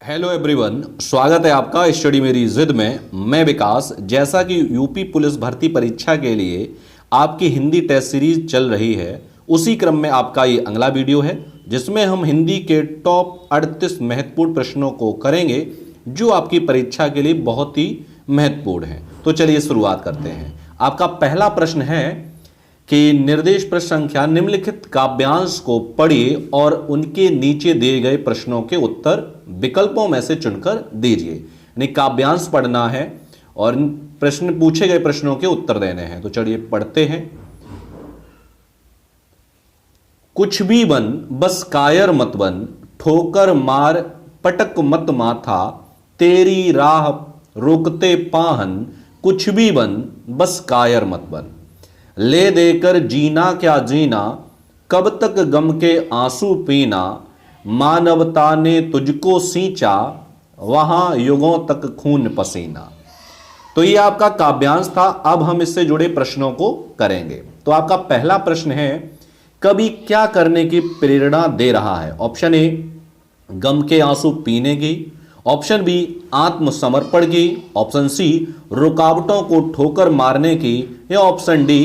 Hello everyone, स्वागत है आपका स्टडी मेरी जिद में। मैं विकास। जैसा कि यूपी पुलिस भर्ती परीक्षा के लिए आपकी हिंदी टेस्ट सीरीज चल रही है, उसी क्रम में आपका ये अगला वीडियो है जिसमें हम हिंदी के टॉप 38 महत्वपूर्ण प्रश्नों को करेंगे जो आपकी परीक्षा के लिए बहुत ही महत्वपूर्ण है। तो चलिए शुरुआत करते हैं। आपका पहला प्रश्न है कि निर्देश प्रश्न संख्या निम्नलिखित काव्यांश को पढ़िए और उनके नीचे दिए गए प्रश्नों के उत्तर विकल्पों में से चुनकर दीजिए। यानी काव्यांश पढ़ना है और प्रश्न पूछे गए प्रश्नों के उत्तर देने हैं। तो चलिए पढ़ते हैं। कुछ भी बन बस कायर मत बन, ठोकर मार पटक मत माथा, तेरी राह रोकते पाहन, कुछ भी बन बस कायर मत बन। ले देकर जीना क्या जीना, कब तक गम के आंसू पीना, मानवता ने तुझको सींचा, वहां युगों तक खून पसीना। तो ये आपका काव्यांश था। अब हम इससे जुड़े प्रश्नों को करेंगे। तो आपका पहला प्रश्न है, कवि क्या करने की प्रेरणा दे रहा है? ऑप्शन ए, गम के आंसू पीने की। ऑप्शन बी, आत्मसमर्पण की। ऑप्शन सी, रुकावटों को ठोकर मारने की। या ऑप्शन डी,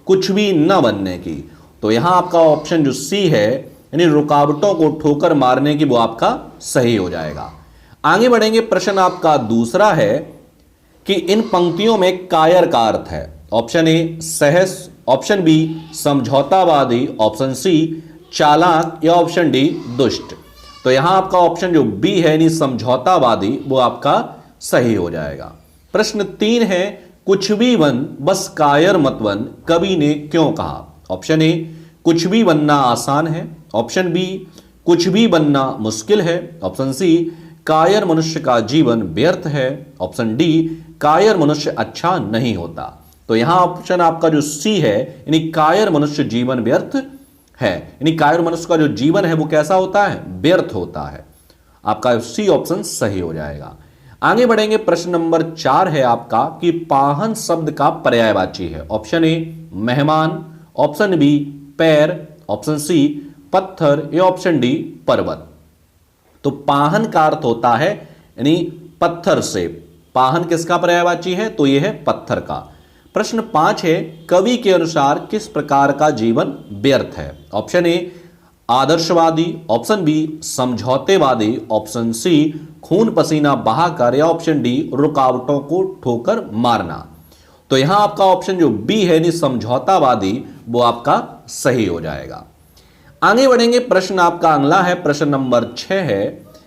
कुछ भी न बनने की। तो यहां आपका ऑप्शन जो सी है, यानी रुकावटों को ठोकर मारने की, वो आपका सही हो जाएगा। आगे बढ़ेंगे। प्रश्न आपका दूसरा है कि इन पंक्तियों में कायर का अर्थ है। ऑप्शन ए, सहस। ऑप्शन बी, समझौतावादी। ऑप्शन सी, चालाक। या ऑप्शन डी, दुष्ट। तो यहां आपका ऑप्शन जो बी है, यानी समझौतावादी, वो आपका सही हो जाएगा। प्रश्न 3 है, कुछ भी बन बस कायर मत बन, कवि ने क्यों कहा? ऑप्शन ए, कुछ भी बनना आसान है। ऑप्शन बी, कुछ भी बनना मुश्किल है। ऑप्शन सी, कायर मनुष्य का जीवन व्यर्थ है। ऑप्शन डी, कायर मनुष्य अच्छा नहीं होता। तो यहां ऑप्शन आपका जो सी है, यानी कायर मनुष्य जीवन व्यर्थ है, यानी कायर मनुष्य का जो जीवन है वो कैसा होता है? व्यर्थ होता है। आपका सी ऑप्शन सही हो जाएगा। आगे बढ़ेंगे। प्रश्न नंबर 4 है आपका कि पाहन शब्द का पर्यायवाची है। ऑप्शन ए, मेहमान। ऑप्शन बी, पैर। ऑप्शन सी, पत्थर। या ऑप्शन डी, पर्वत। तो पाहन का अर्थ होता है यानी पत्थर से। पाहन किसका पर्यायवाची है? तो यह है पत्थर का। प्रश्न 5 है, कवि के अनुसार किस प्रकार का जीवन व्यर्थ है? ऑप्शन ए, आदर्शवादी। ऑप्शन बी, समझौतेवादी। ऑप्शन सी, खून पसीना बहाकर। या ऑप्शन डी, रुकावटों को ठोकर मारना। तो यहां आपका ऑप्शन जो बी है, यानी समझौतावादी, वो आपका सही हो जाएगा। आगे बढ़ेंगे। प्रश्न आपका अगला है, प्रश्न नंबर 6 है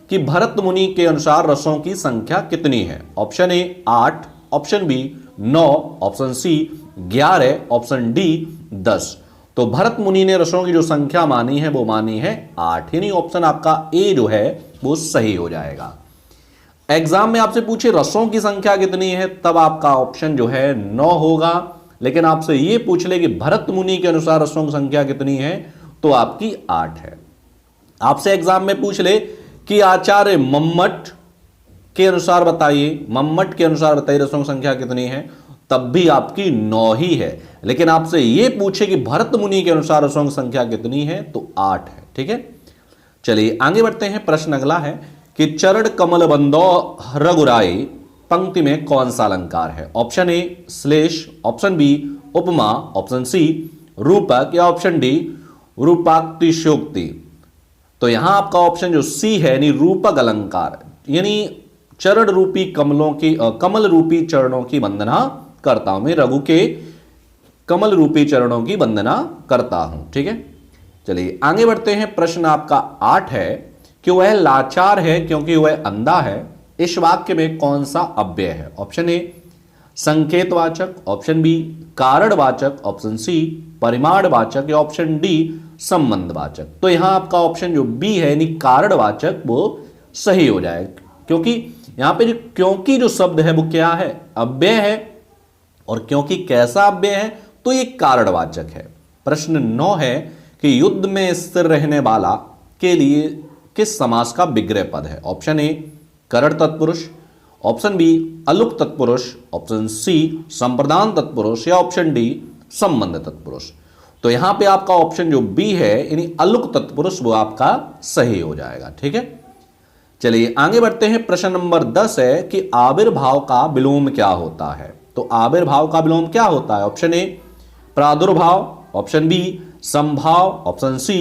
कि भरत मुनि के अनुसार रसों की संख्या कितनी है? Option A, 8। Option B, 9। Option C, 11। Option D, 10। तो भरत मुनि ने रसों की जो संख्या मानी है वो मानी है 8, यानी ऑप्शन आपका ए जो है वो सही हो जाएगा। एग्जाम में आपसे पूछे रसों की संख्या कितनी है, तब आपका ऑप्शन जो है 9 होगा। लेकिन आपसे ये पूछ ले कि भरत मुनि के अनुसार रसों की संख्या कितनी है, तो आपकी 8 है। आपसे एग्जाम में पूछ ले कि आचार्य मम्मट के अनुसार बताइए, मम्मट के अनुसार बताइए रसों की संख्या कितनी है, तब भी आपकी 9 ही है। लेकिन आपसे यह पूछे कि भरत मुनि के अनुसार रसों की संख्या कितनी है, तो 8 है। ठीक है, चलिए आगे बढ़ते हैं। प्रश्न अगला है कि चरण कमल बंदो रघुराई पंक्ति में कौन सा अलंकार है? ऑप्शन ए, श्लेष। ऑप्शन बी, उपमा। ऑप्शन सी, रूपक। या ऑप्शन डी, रूपाक्तिशोक्ति। तो यहां आपका ऑप्शन जो सी है, यानी रूपक अलंकार, यानी चरण रूपी कमलों की कमल रूपी चरणों की वंदना करता हूं मैं, रघु के कमल रूपी चरणों की वंदना करता हूं। ठीक है, चलिए आगे बढ़ते हैं। प्रश्न आपका 8 है कि वह लाचार है क्योंकि वह अंधा है, इस वाक्य में कौन सा अव्यय है? ऑप्शन ए, संकेतवाचक। ऑप्शन बी, कारणवाचक। ऑप्शन सी, परिमाणवाचक। या ऑप्शन डी, संबंधवाचक। तो यहां आपका ऑप्शन जो बी है, यानी कारणवाचक, वो सही हो जाएगा। क्योंकि यहां पे जो क्योंकि जो शब्द है वो क्या है? अव्यय है। और क्योंकि कैसा अव्यय है? तो ये कारणवाचक है। प्रश्न 9 है कि युद्ध में स्थिर रहने वाला के लिए किस समास का विग्रह पद है? ऑप्शन ए, करण तत्पुरुष। ऑप्शन बी, अलुक तत्पुरुष। ऑप्शन सी, संप्रदान तत्पुरुष। या ऑप्शन डी, संबंध तत्पुरुष। तो यहां पे आपका ऑप्शन जो बी है, यानी अलुक तत्पुरुष, वो आपका सही हो जाएगा। ठीक है, चलिए आगे बढ़ते हैं। प्रश्न नंबर 10 है कि आविर्भाव का विलोम क्या होता है। तो आविर्भाव का विलोम क्या होता है? ऑप्शन ए प्रादुर्भाव, ऑप्शन बी संभाव, ऑप्शन सी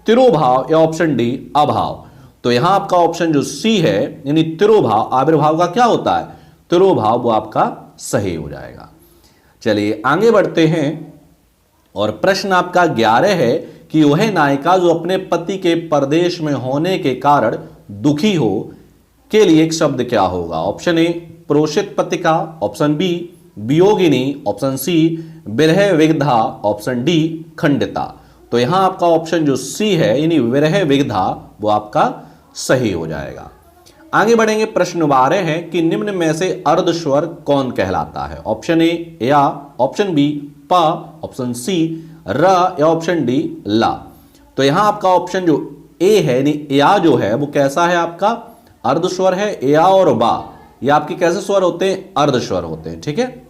तिरोभाव या ऑप्शन डी अभाव। तो यहां आपका ऑप्शन जो सी है यानी तिरोभाव, आविर्भाव का क्या होता है? तिरोभाव, वो आपका सही हो जाएगा। चलिए आगे बढ़ते हैं और प्रश्न आपका 11 है कि वह नायिका जो अपने पति के परदेश में होने के कारण दुखी हो के लिए एक शब्द क्या होगा? ऑप्शन ए प्रोषित पतिका, ऑप्शन बी वियोगिनी, ऑप्शन सी विरह विग्धा, ऑप्शन डी खंडिता। तो यहां आपका ऑप्शन जो सी है यानी विरह विग्धा वो आपका सही हो जाएगा। आगे बढ़ेंगे। प्रश्न 12 है कि निम्न में से अर्धस्वर कौन कहलाता है? ऑप्शन ए या, ऑप्शन बी प, ऑप्शन सी र या ऑप्शन डी ला। तो यहां आपका ऑप्शन जो ए है यानी या जो है वो कैसा है? आपका अर्धस्वर है। या और बा ये आपके कैसे स्वर होते हैं? अर्धस्वर होते हैं। ठीक है,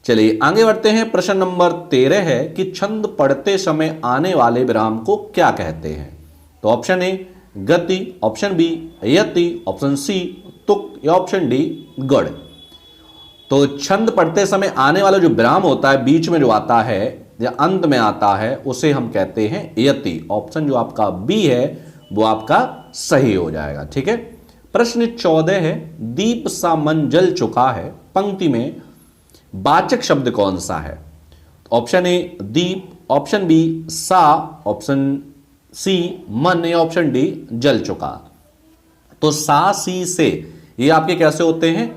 चलिए आगे बढ़ते हैं। प्रश्न नंबर 13 है कि छंद पढ़ते समय आने वाले विराम को क्या कहते हैं? तो ऑप्शन ए गति, ऑप्शन बी यति, ऑप्शन सी तुक या ऑप्शन डी गढ़। तो छंद पढ़ते समय आने वाला जो विराम होता है, बीच में जो आता है या अंत में आता है, उसे हम कहते हैं यति। ऑप्शन जो आपका बी है वो आपका सही हो जाएगा। ठीक है, प्रश्न 14 है दीप सा मन जल चुका है पंक्ति में वाचक शब्द कौन सा है? ऑप्शन ए दीप, ऑप्शन बी सा, ऑप्शन सी मन या ऑप्शन डी जल चुका। तो सा सी से ये आपके कैसे होते हैं?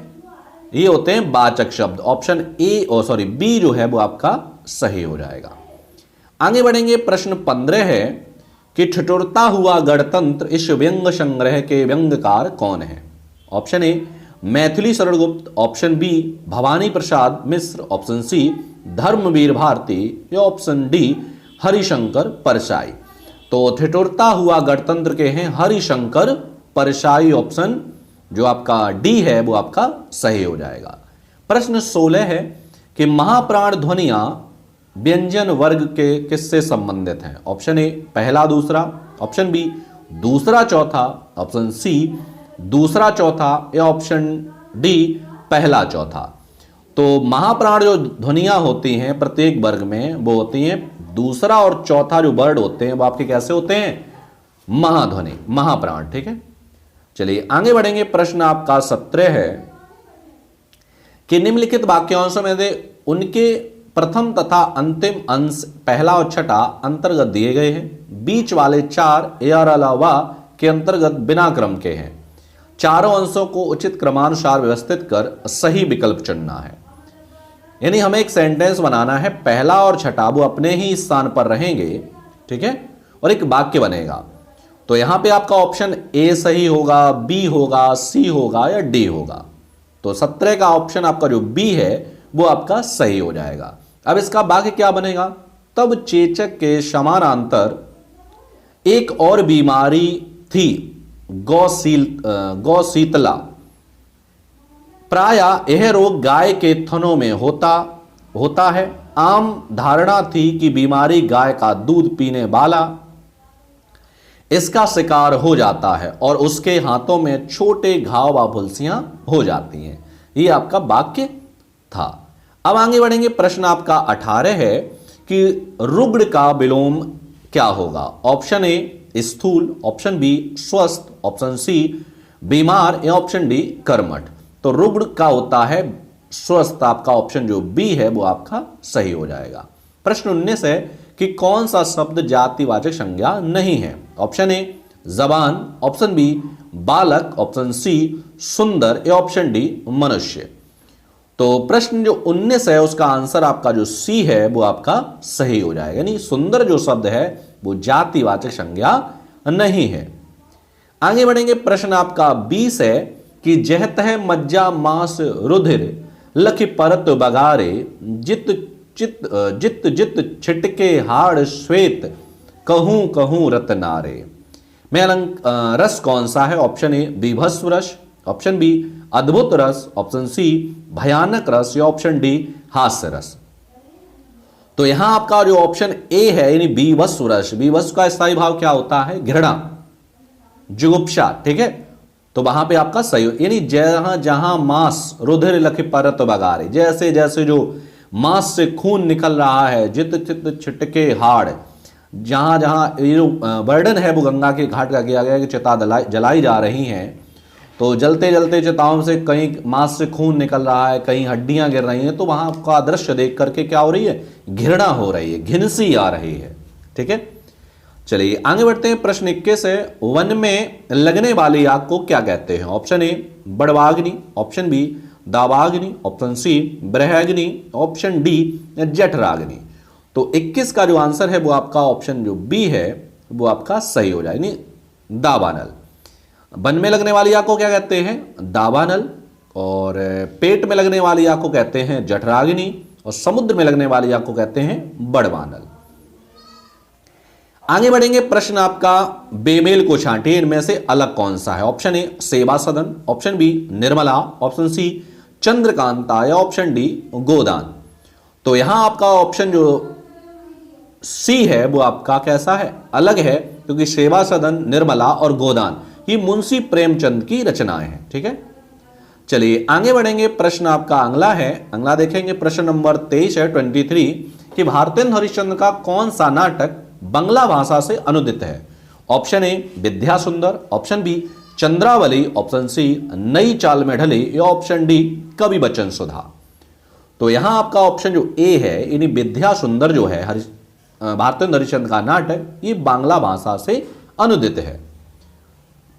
ये होते हैं वाचक शब्द। ऑप्शन ए और सॉरी बी जो है वो आपका सही हो जाएगा। आगे बढ़ेंगे। प्रश्न 15 है कि ठिठुरता हुआ गणतंत्र इस व्यंग संग्रह के व्यंग्यकार कौन है? ऑप्शन ए Maithili Sharan Gupt, option B Bhavani Prasad Mishra, option C Dharmveer Bharti या ऑप्शन डी हरिशंकर परसाई। तो ठिठुरता हुआ गणतंत्र के हैं हरिशंकर परसाई। ऑप्शन जो आपका डी है वो आपका सही हो जाएगा। प्रश्न 16 है कि महाप्राण ध्वनियां व्यंजन वर्ग के किससे संबंधित हैं? ऑप्शन ए पहला दूसरा, ऑप्शन बी दूसरा चौथा, ऑप्शन सी दूसरा चौथा या ऑप्शन डी पहला चौथा। तो महाप्राण जो ध्वनियां होती हैं प्रत्येक वर्ग में वो होती हैं दूसरा और चौथा जो वर्ड होते हैं वो आपके कैसे होते हैं? महाध्वनि, महाप्राण। ठीक है, चलिए आगे बढ़ेंगे। प्रश्न आपका 17 है कि निम्नलिखित वाक्यांशों में से उनके प्रथम तथा अंतिम अंश पहला और छठा अंतर्गत दिए गए हैं। बीच वाले 4 या अलावा के अंतर्गत बिना क्रम के हैं। चारों अंशों को उचित क्रमानुसार व्यवस्थित कर सही विकल्प चुनना है। यानी हमें एक सेंटेंस बनाना है, पहला और छठा वो अपने ही स्थान पर रहेंगे। ठीक है, और एक वाक्य बनेगा। तो यहां पे आपका ऑप्शन ए सही होगा, बी होगा, सी होगा या डी होगा। तो 17 का ऑप्शन आपका जो बी है वो आपका सही हो जाएगा। अब इसका वाक्य क्या बनेगा? तब चेचक के समानांतर एक और बीमारी थी गौशीतला। प्राय यह रोग गाय के थनों में होता है। आम धारणा थी कि बीमारी गाय का दूध पीने वाला इसका शिकार हो जाता है और उसके हाथों में छोटे घाव व फुलसियां हो जाती हैं। ये आपका वाक्य था। अब आगे बढ़ेंगे। प्रश्न आपका 18 है कि रुग्ण का विलोम क्या होगा? ऑप्शन ए स्थूल, ऑप्शन बी स्वस्थ, ऑप्शन सी बीमार या ऑप्शन डी कर्मठ। तो रुग्ण का होता है स्वस्थ। आपका ऑप्शन जो बी है वो आपका सही हो जाएगा। प्रश्न 19 है कि कौन सा शब्द जातिवाचक संज्ञा नहीं है? ऑप्शन ए जबान, ऑप्शन बी बालक, ऑप्शन सी सुंदर या ऑप्शन डी मनुष्य। तो प्रश्न जो 19 है उसका आंसर आपका जो सी है वो आपका सही हो जाएगा। यानी सुंदर जो शब्द है वो जातिवाचक संज्ञा नहीं है। आगे बढ़ेंगे। प्रश्न आपका 20 है कि जहतह मज्जा मांस रुधिर लखि परत बगारे जित चित जित जित छिटके हाड़ श्वेत कहूं कहूं रतनारे। में रस कौन सा है? ऑप्शन ए बीभत्स रस, ऑप्शन बी अद्भुत रस, ऑप्शन सी भयानक रस या ऑप्शन डी हास्य रस। तो यहां आपका जो ऑप्शन ए है यानी बीभत्स रस, बीभत्स का स्थायी भाव क्या होता है? घृणा, जुगुप्सा। ठीक है, तो वहां पे आपका सही, यानी जहां जहां मांस रुधिर लख परत बगारे, जैसे जैसे जो मांस से खून निकल रहा है, जित चित छिटके हाड़, जहां जहां ये जो वर्णन है वो गंगा के घाट का किया गया कि चिता जलाई जा रही हैं, तो जलते जलते चिताओं से कहीं मांस से खून निकल रहा है, कहीं हड्डियां गिर रही हैं, तो वहां का दृश्य देख करके क्या हो रही है, घृणा हो रही है, घिनसी आ रही है। ठीक है, चलिए आगे बढ़ते हैं। प्रश्न 21 है, वन में लगने वाली आग को क्या कहते हैं? ऑप्शन ए बड़वाग्नि, ऑप्शन बी दावाग्नि, ऑप्शन सी ब्रह्माग्नि, ऑप्शन डी जठराग्नि। तो 21 का जो आंसर है वो आपका ऑप्शन जो बी है वो आपका सही हो जाए, यानी दावानल। वन में लगने वाली आग को क्या कहते हैं? दावानल। और पेट में लगने वाली आग को कहते हैं जठराग्नि, और समुद्र में लगने वाली आग को कहते हैं बड़वानल। आगे बढ़ेंगे। प्रश्न आपका बेमेल को छांटिए, इनमें से अलग कौन सा है? Option A Seva Sadan, option B Nirmala, option C Chandrakanta, या ऑप्शन डी गोदान। तो यहां आपका ऑप्शन जो सी है वो आपका कैसा है? अलग है, क्योंकि सेवा सदन, निर्मला और गोदान ये मुंशी प्रेमचंद की रचनाएं हैं। ठीक है, चलिए आगे बढ़ेंगे। प्रश्न आपका अगला है, अगला देखेंगे। प्रश्न नंबर 23 है 23 कि भारतेंदु हरिश्चंद्र का कौन सा नाटक बांग्ला भाषा से अनुदित है? Option A Vidya Sundar, option B Chandravali, option C नई चाल में ढले, या ऑप्शन डी कवि बच्चन सुधा। तो यहां आपका ऑप्शन जो ए है, यानी विद्या सुंदर जो है भारतेंदु हरिश्चंद्र का नाटक, ये बांग्ला भाषा से अनुदित है।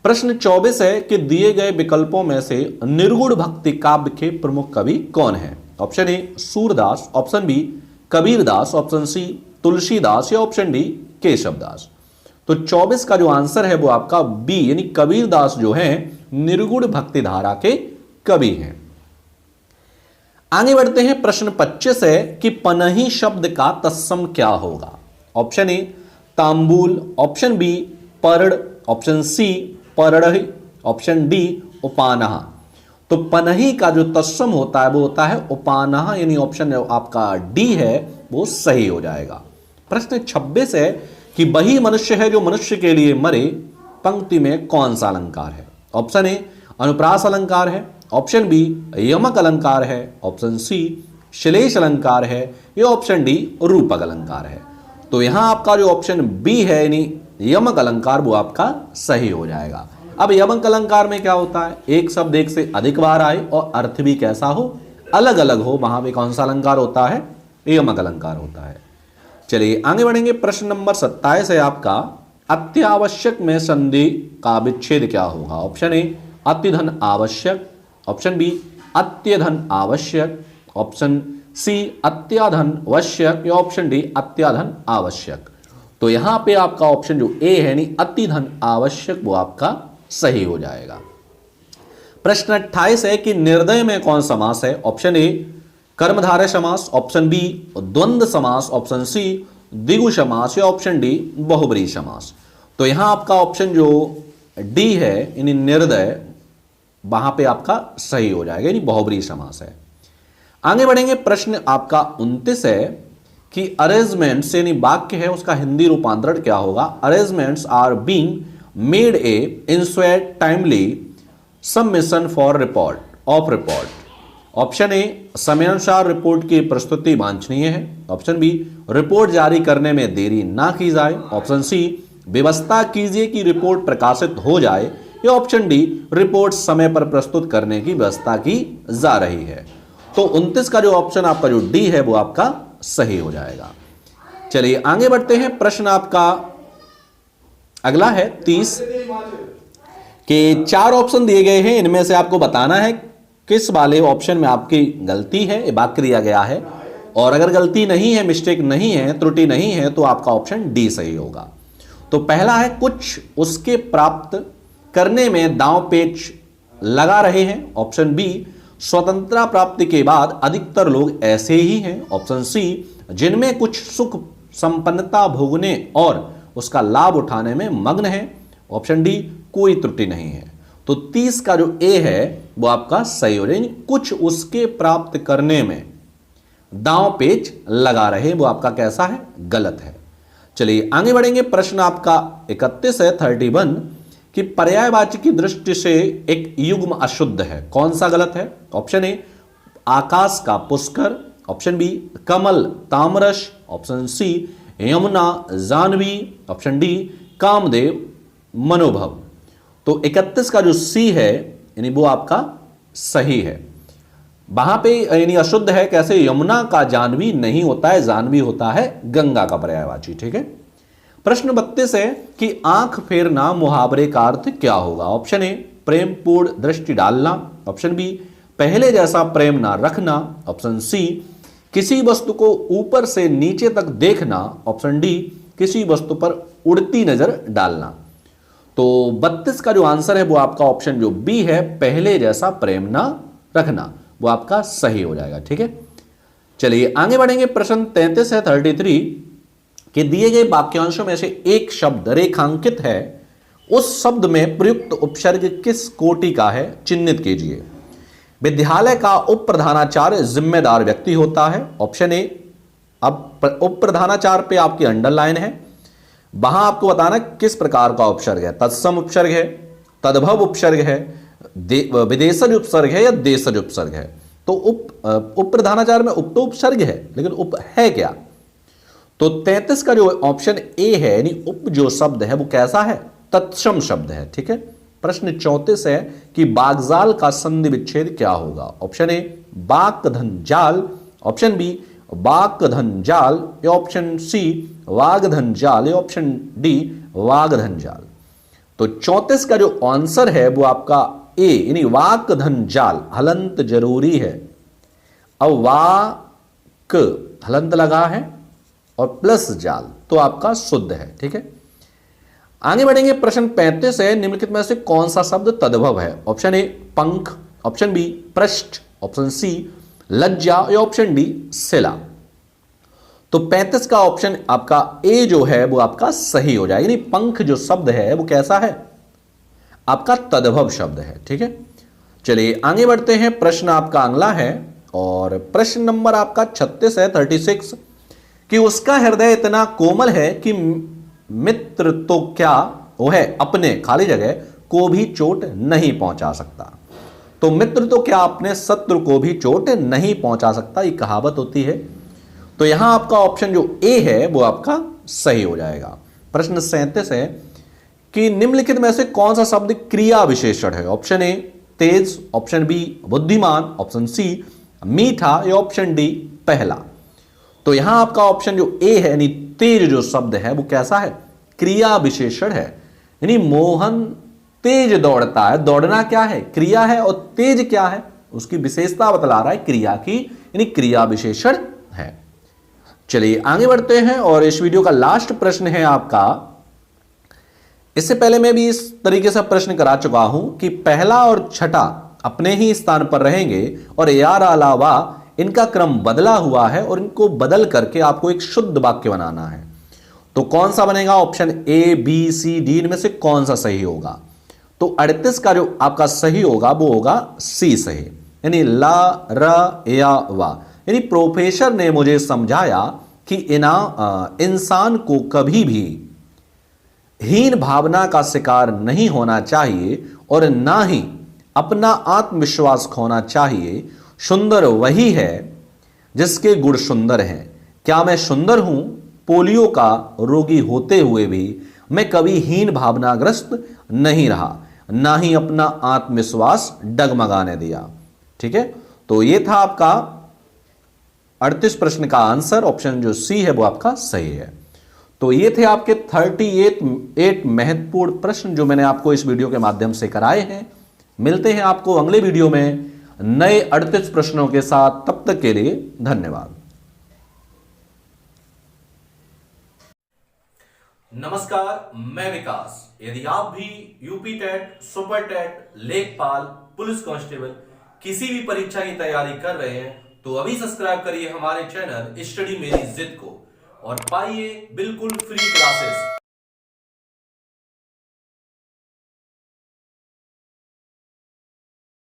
प्रश्न 24 है कि दिए गए विकल्पों में से निर्गुण भक्ति काव्य के प्रमुख कवि कौन है? Option A Surdas, option B Kabirdas, option C Tulsidas, या ऑप्शन डी केशवदास। तो 24 का जो आंसर है वो आपका बी, यानी कबीरदास जो है निर्गुण भक्ति धारा के कवि हैं। आगे बढ़ते हैं। प्रश्न 25 है कि पनही शब्द का तत्सम क्या होगा? ऑप्शन ए तांबूल, ऑप्शन बी पर्ण, ऑप्शन सी परढ़, ऑप्शन डी उपानहा। तो पनही का जो तत्सम होता है वो होता है उपानहा, यानी ऑप्शन आपका डी है वो सही हो जाएगा। प्रश्न 26 है कि वही मनुष्य है जो मनुष्य के लिए मरे, पंक्ति में कौन सा अलंकार है? ऑप्शन ए अनुप्रास अलंकार है, ऑप्शन बी यमक अलंकार है, ऑप्शन सी श्लेष अलंकार है, या ऑप्शन डी रूपक अलंकार है। तो यहां आपका जो ऑप्शन बी है, यानी यमक अलंकार, वो आपका सही हो जाएगा। अब यमक अलंकार में क्या होता है? एक शब्द एक से अधिक बार आए और अर्थ भी कैसा हो, अलग अलग हो, वहां पे कौन सा अलंकार होता है? यमक अलंकार होता है। चलिए आगे बढ़ेंगे। प्रश्न नंबर 27 है आपका, अत्यावश्यक में संधि का विच्छेद क्या होगा? ऑप्शन ए अतिधन आवश्यक, ऑप्शन बी अत्यधन आवश्यक, ऑप्शन सी अत्याधन आवश्यक, या ऑप्शन डी अत्याधन आवश्यक। तो यहां पे आपका ऑप्शन जो ए है, यानी अतिधन आवश्यक, वो आपका सही हो जाएगा। प्रश्न 28 है कि निर्दय में कौन समास है? ऑप्शन ए कर्मधारय समास, ऑप्शन बी द्वंद्व समास, ऑप्शन सी द्विगु समास, या ऑप्शन डी बहुब्रीहि समास। तो यहां आपका ऑप्शन जो डी है, यानी निर्दय, वहां पे आपका सही हो जाएगा, यानी बहुब्रीहि समास है। आगे बढ़ेंगे। प्रश्न आपका 29 है कि अरेंजमेंट्स, यानी वाक्य है उसका हिंदी रूपांतरण क्या होगा? Arrangements are being made a ensure timely submission for report of report. Option A समयानुसार रिपोर्ट की प्रस्तुति वांछनीय है, ऑप्शन बी रिपोर्ट जारी करने में देरी ना की जाए, ऑप्शन सी व्यवस्था कीजिए कि रिपोर्ट प्रकाशित हो जाए, या ऑप्शन डी रिपोर्ट समय पर प्रस्तुत करने की व्यवस्था की जा रही है। तो 29 का जो ऑप्शन आपका जो डी है वो आपका सही हो जाएगा। चलिए आगे बढ़ते हैं। प्रश्न आपका अगला है 30 के 4 ऑप्शन दिए गए हैं, इनमें से आपको बताना है किस वाले ऑप्शन में आपकी गलती है, वाक्य दिया गया है, और अगर गलती नहीं है, मिस्टेक नहीं है, त्रुटि नहीं है, तो आपका ऑप्शन डी सही होगा। तो पहला है कुछ उसके प्राप्त करने में दांव पेच लगा रहे हैं, ऑप्शन बी स्वतंत्रता प्राप्ति के बाद अधिकतर लोग ऐसे ही हैं, ऑप्शन सी जिनमें कुछ सुख संपन्नता भोगने और उसका लाभ उठाने में मग्न है, ऑप्शन डी कोई त्रुटि नहीं है। तो 30 का जो ए है वो आपका सही हो जाएगा, कुछ उसके प्राप्त करने में दांव पेच लगा रहे, वो आपका कैसा है? गलत है। चलिए आगे बढ़ेंगे। प्रश्न आपका 31 है 31 कि पर्यायवाची की दृष्टि से एक युग्म अशुद्ध है। कौन सा गलत है? ऑप्शन ए आकाश का पुष्कर, ऑप्शन बी कमल तामरस, option C Yamuna Jahnavi, option D Kamadev Manobhav. तो 31 का जो सी है यानी वो आपका सही है। वहां पे यानी अशुद्ध है कैसे? यमुना का जाह्नवी नहीं होता है, जाह्नवी होता है गंगा का पर्यायवाची। ठीक है। प्रश्न 32 है कि आंख फेरना मुहावरे का अर्थ क्या होगा? ऑप्शन ए प्रेमपूर्ण दृष्टि डालना, ऑप्शन बी पहले जैसा प्रेम ना रखना, ऑप्शन सी किसी वस्तु को ऊपर से नीचे तक देखना, ऑप्शन डी किसी वस्तु पर उड़ती नजर डालना। तो 32 का जो आंसर है वो आपका ऑप्शन जो बी है, पहले जैसा प्रेम ना रखना, वो आपका सही हो जाएगा। ठीक है। चलिए आगे बढ़ेंगे। प्रश्न 33 है 33 कि दिए गए वाक्यांशों में से एक शब्द रेखांकित है, उस शब्द में प्रयुक्त उपसर्ग किस कोटि का है? चिन्हित कीजिए। विद्यालय का उप प्रधानाचार्य जिम्मेदार व्यक्ति होता है, ऑप्शन ए। अब उप प्रधानाचार्य पे आपकी अंडरलाइन है, वहां आपको बताना किस प्रकार का उपसर्ग है। तत्सम उपसर्ग है, तद्भव उपसर्ग है, विदेशज उपसर्ग है या देशज उपसर्ग है। तो उप प्रधानाचार्य में उप तो उपसर्ग है, लेकिन उप है क्या? तो 33 का जो ऑप्शन ए है यानी उप जो शब्द है वो कैसा है? तत्सम शब्द है। ठीक है। प्रश्न 34 है कि बागजाल का संधि विच्छेद क्या होगा? ऑप्शन ए बाक धन जाल, ऑप्शन बी बाक धन जाल, या ऑप्शन सी वाग धन जाल, या ऑप्शन डी वाग धन जाल। तो 34 का जो आंसर है वो आपका ए यानी वाक धन जाल। हलंत जरूरी है, अब वाक हलंत लगा है और प्लस जाल, तो आपका शुद्ध है। ठीक है। आगे बढ़ेंगे। प्रश्न 35 है निम्नलिखित में से कौन सा शब्द तद्भव है? ऑप्शन ए पंख, ऑप्शन बी पृष्ठ, ऑप्शन सी लज्जा, या ऑप्शन डी शिला। तो 35 का ऑप्शन आपका ए जो है वो आपका सही हो जाएगा, यानी पंख जो शब्द है वो कैसा है? आपका तद्भव शब्द है। ठीक है। चलिए आगे बढ़ते हैं। प्रश्न आपका अगला है और प्रश्न नंबर आपका 36 है 36 कि उसका हृदय इतना कोमल है कि मित्र तो क्या वो है अपने खाली जगह को भी चोट नहीं पहुंचा सकता। तो मित्र तो क्या अपने शत्रु को भी चोट नहीं पहुंचा सकता, ये कहावत होती है। तो यहां आपका ऑप्शन जो ए है वो आपका सही हो जाएगा। प्रश्न 37 है कि निम्नलिखित में से कौन सा शब्द क्रिया विशेषण है? ऑप्शन ए तेज, ऑप्शन बी बुद्धिमान, ऑप्शन सी मीठा, या ऑप्शन डी पहला। तो यहां आपका ऑप्शन जो ए है यानी तेज जो शब्द है वो कैसा है? क्रिया विशेषण है, यानी मोहन तेज दौड़ता है। दौड़ना क्या है? क्रिया है, और तेज क्या है? उसकी विशेषता बतला रहा है क्रिया की, यानी क्रिया विशेषण है। चलिए आगे बढ़ते हैं और इस वीडियो का लास्ट प्रश्न है आपका। इससे पहले मैं भी इस तरीके से प्रश्न करा चुका हूं कि पहला और छठा अपने ही स्थान पर रहेंगे और यार अलावा इनका क्रम बदला हुआ है और इनको बदल करके आपको एक शुद्ध वाक्य बनाना है। तो कौन सा बनेगा? Option A B C D इनमें से कौन सा सही होगा? तो 38 का जो आपका सही होगा वो होगा सी सही, यानी ला र या वा। यानी प्रोफेसर ने मुझे समझाया कि इंसान को कभी भी हीन भावना का शिकार नहीं होना चाहिए और ना ही अपना आत्मविश्वास खोना चाहिए। सुंदर वही है जिसके गुण सुंदर हैं। क्या मैं सुंदर हूं? पोलियो का रोगी होते हुए भी मैं कभी हीन भावनाग्रस्त नहीं रहा, ना ही अपना आत्मविश्वास डगमगाने दिया। ठीक है। तो यह था आपका 38 प्रश्न का आंसर। ऑप्शन जो सी है वो आपका सही है। तो ये थे आपके 38 महत्वपूर्ण प्रश्न जो मैंने आपको इस वीडियो के माध्यम से कराए हैं। मिलते हैं आपको अगले वीडियो में नए 38 प्रश्नों के साथ। तब तक के लिए धन्यवाद। नमस्कार, मैं विकास। यदि आप भी यूपी टेट, सुपर टेट, लेखपाल, पुलिस कांस्टेबल किसी भी परीक्षा की तैयारी कर रहे हैं तो अभी सब्सक्राइब करिए हमारे चैनल स्टडी मेरी जिद को और पाइए बिल्कुल फ्री क्लासेस